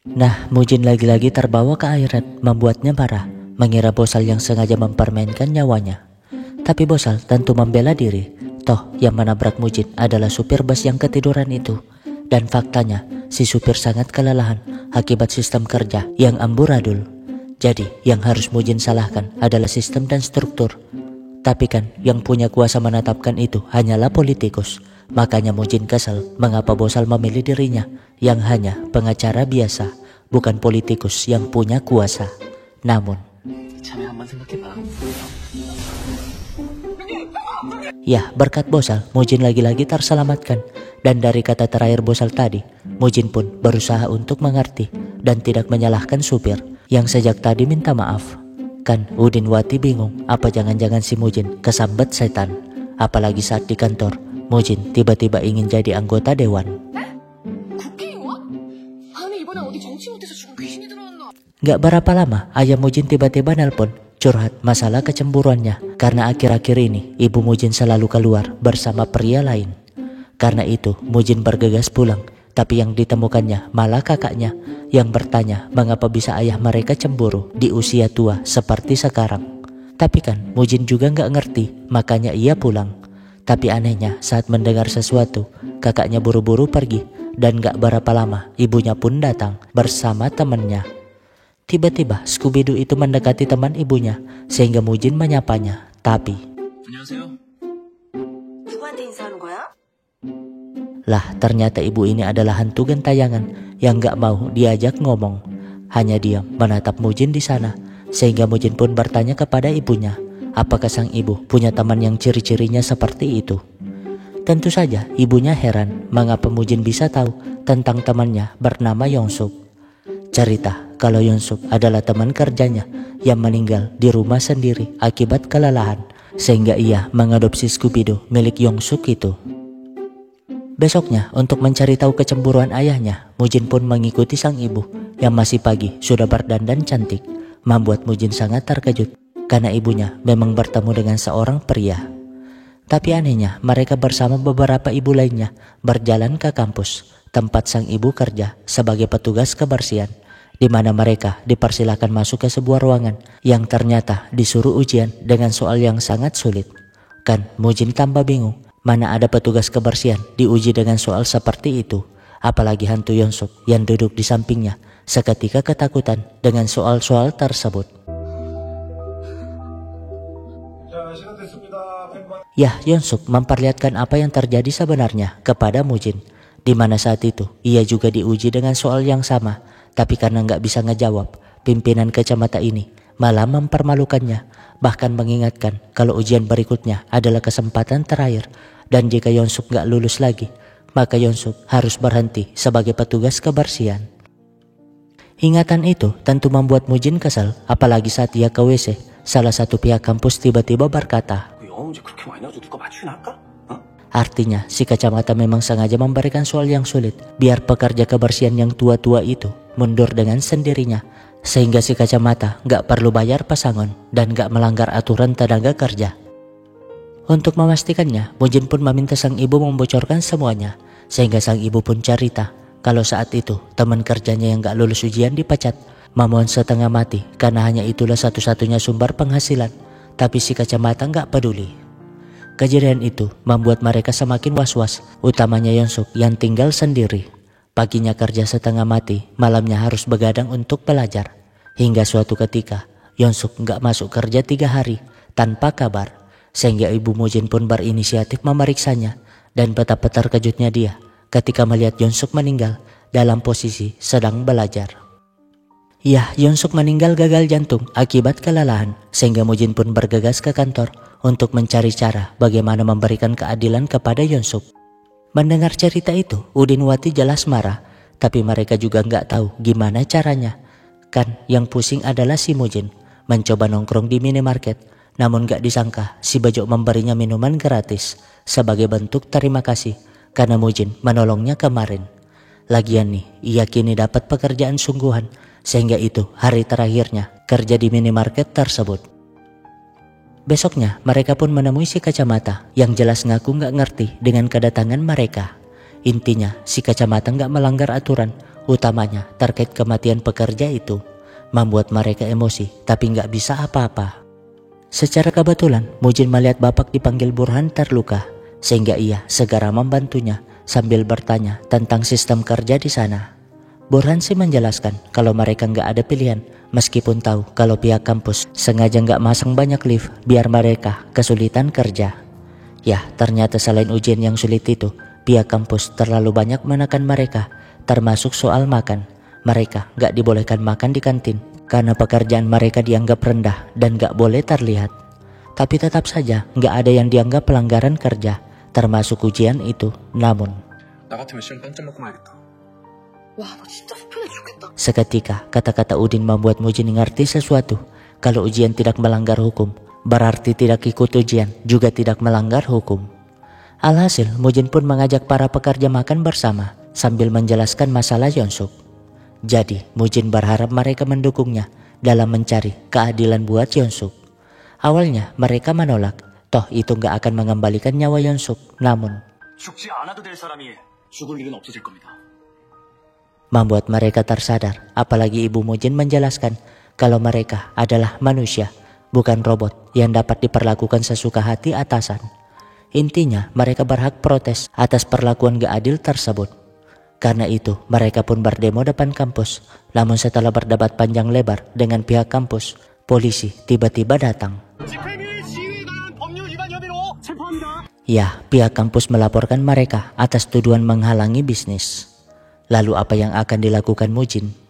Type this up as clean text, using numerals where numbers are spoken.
Nah, Mujin lagi-lagi terbawa ke airat, membuatnya marah, mengira Bosal yang sengaja mempermainkan nyawanya. Tapi Bosal tentu membela diri. Toh yang menabrak Mujin adalah supir bus yang ketiduran itu. Dan faktanya, si supir sangat kelelahan akibat sistem kerja yang amburadul. Jadi yang harus Mujin salahkan adalah sistem dan struktur. Tapi kan yang punya kuasa menetapkan itu hanyalah politikus. Makanya Mujin kesal mengapa Bosal memilih dirinya yang hanya pengacara biasa, bukan politikus yang punya kuasa. Namun ya, berkat Bosal, Mujin lagi-lagi terselamatkan. Dan dari kata terakhir Bosal tadi, Mujin pun berusaha untuk mengerti dan tidak menyalahkan supir yang sejak tadi minta maaf. Kan Udinwati bingung, apa jangan-jangan si Mujin kesambet setan. Apalagi saat di kantor, Mujin tiba-tiba ingin jadi anggota dewan. Gak berapa lama, ayah Mujin tiba-tiba nelpon curhat masalah kecemburuannya karena akhir-akhir ini ibu Mujin selalu keluar bersama pria lain. Karena itu Mujin bergegas pulang, tapi yang ditemukannya malah kakaknya yang bertanya mengapa bisa ayah mereka cemburu di usia tua seperti sekarang. Tapi kan Mujin juga gak ngerti, makanya ia pulang. Tapi anehnya saat mendengar sesuatu, kakaknya buru-buru pergi dan gak berapa lama ibunya pun datang bersama temannya. Tiba-tiba Scooby-Doo itu mendekati teman ibunya sehingga Mujin menyapanya. Tapi lah ternyata ibu ini adalah hantu gentayangan yang gak mau diajak ngomong. Hanya diam menatap Mujin di sana sehingga Mujin pun bertanya kepada ibunya, apakah sang ibu punya teman yang ciri-cirinya seperti itu. Tentu saja ibunya heran mengapa Mujin bisa tahu tentang temannya bernama Yongsuk. Cerita kalau Yongsuk adalah teman kerjanya yang meninggal di rumah sendiri akibat kelelahan sehingga ia mengadopsi Scooby-Doo milik Yongsuk itu. Besoknya untuk mencari tahu kecemburuan ayahnya, Mujin pun mengikuti sang ibu yang masih pagi sudah berdandan cantik. Membuat Mujin sangat terkejut karena ibunya memang bertemu dengan seorang pria. Tapi anehnya mereka bersama beberapa ibu lainnya berjalan ke kampus tempat sang ibu kerja sebagai petugas kebersihan, di mana mereka dipersilakan masuk ke sebuah ruangan yang ternyata disuruh ujian dengan soal yang sangat sulit. Kan Mujin tambah bingung, mana ada petugas kebersihan diuji dengan soal seperti itu. Apalagi hantu Yongsuk yang duduk di sampingnya seketika ketakutan dengan soal-soal tersebut. Ya, Yongsuk memperlihatkan apa yang terjadi sebenarnya kepada Mujin, di mana saat itu ia juga diuji dengan soal yang sama. Tapi karena nggak bisa ngejawab, pimpinan kacamata ini malah mempermalukannya, bahkan mengingatkan kalau ujian berikutnya adalah kesempatan terakhir. Dan jika Yongsuk gak lulus lagi, maka Yongsuk harus berhenti sebagai petugas kebersihan. Ingatan itu tentu membuat Mujin kesal, apalagi saat ia ke WC, salah satu pihak kampus tiba-tiba berkata, artinya si kacamata memang sengaja memberikan soal yang sulit, biar pekerja kebersihan yang tua-tua itu mundur dengan sendirinya, sehingga si kacamata gak perlu bayar pesangon dan gak melanggar aturan tenaga kerja. Untuk memastikannya, Mujin pun meminta sang ibu membocorkan semuanya, sehingga sang ibu pun cerita kalau saat itu teman kerjanya yang gak lulus ujian dipecat, memohon setengah mati karena hanya itulah satu-satunya sumber penghasilan. Tapi si kacamata gak peduli. Kejadian itu membuat mereka semakin was-was, utamanya Yongsuk yang tinggal sendiri. Paginya kerja setengah mati, malamnya harus begadang untuk belajar. Hingga suatu ketika, Yongsuk gak masuk kerja 3 hari tanpa kabar. Sehingga ibu Mujin pun berinisiatif memeriksanya, dan betapa terkejutnya dia ketika melihat Yongsuk meninggal dalam posisi sedang belajar. Ya, Yongsuk meninggal gagal jantung akibat kelelahan, sehingga Mujin pun bergegas ke kantor untuk mencari cara bagaimana memberikan keadilan kepada Yongsuk. Mendengar cerita itu, Udinwati jelas marah, tapi mereka juga nggak tahu gimana caranya. Kan yang pusing adalah si Mujin mencoba nongkrong di minimarket. Namun gak disangka si Bejo memberinya minuman gratis sebagai bentuk terima kasih karena Mujin menolongnya kemarin. Lagian nih, ia kini dapat pekerjaan sungguhan sehingga itu hari terakhirnya kerja di minimarket tersebut. Besoknya mereka pun menemui si kacamata yang jelas ngaku gak ngerti dengan kedatangan mereka. Intinya si kacamata gak melanggar aturan utamanya terkait kematian pekerja itu, membuat mereka emosi tapi nggak bisa apa-apa. Secara kebetulan, Mujin melihat Bapak dipanggil Burhan terluka, sehingga ia segera membantunya sambil bertanya tentang sistem kerja di sana. Burhan sih menjelaskan kalau mereka nggak ada pilihan, meskipun tahu kalau pihak kampus sengaja nggak masang banyak lift biar mereka kesulitan kerja. Ya, ternyata selain ujian yang sulit itu, pihak kampus terlalu banyak menekan mereka, termasuk soal makan. Mereka nggak dibolehkan makan di kantin karena pekerjaan mereka dianggap rendah dan nggak boleh terlihat. Tapi tetap saja nggak ada yang dianggap pelanggaran kerja, termasuk ujian itu. Namun seketika kata-kata Udin membuat Mujin ngerti sesuatu. Kalau ujian tidak melanggar hukum, berarti tidak ikut ujian juga tidak melanggar hukum. Alhasil, Mujin pun mengajak para pekerja makan bersama sambil menjelaskan masalah Yeonsuk. Jadi, Mujin berharap mereka mendukungnya dalam mencari keadilan buat Yeonsuk. Awalnya mereka menolak, toh itu gak akan mengembalikan nyawa Yeonsuk. Namun membuat mereka tersadar, apalagi Ibu Mujin menjelaskan kalau mereka adalah manusia, bukan robot yang dapat diperlakukan sesuka hati atasan. Intinya mereka berhak protes atas perlakuan gak adil tersebut. Karena itu mereka pun berdemo depan kampus. Namun setelah berdebat panjang lebar dengan pihak kampus, polisi tiba-tiba datang. Ya, pihak kampus melaporkan mereka atas tuduhan menghalangi bisnis. Lalu apa yang akan dilakukan Mujin?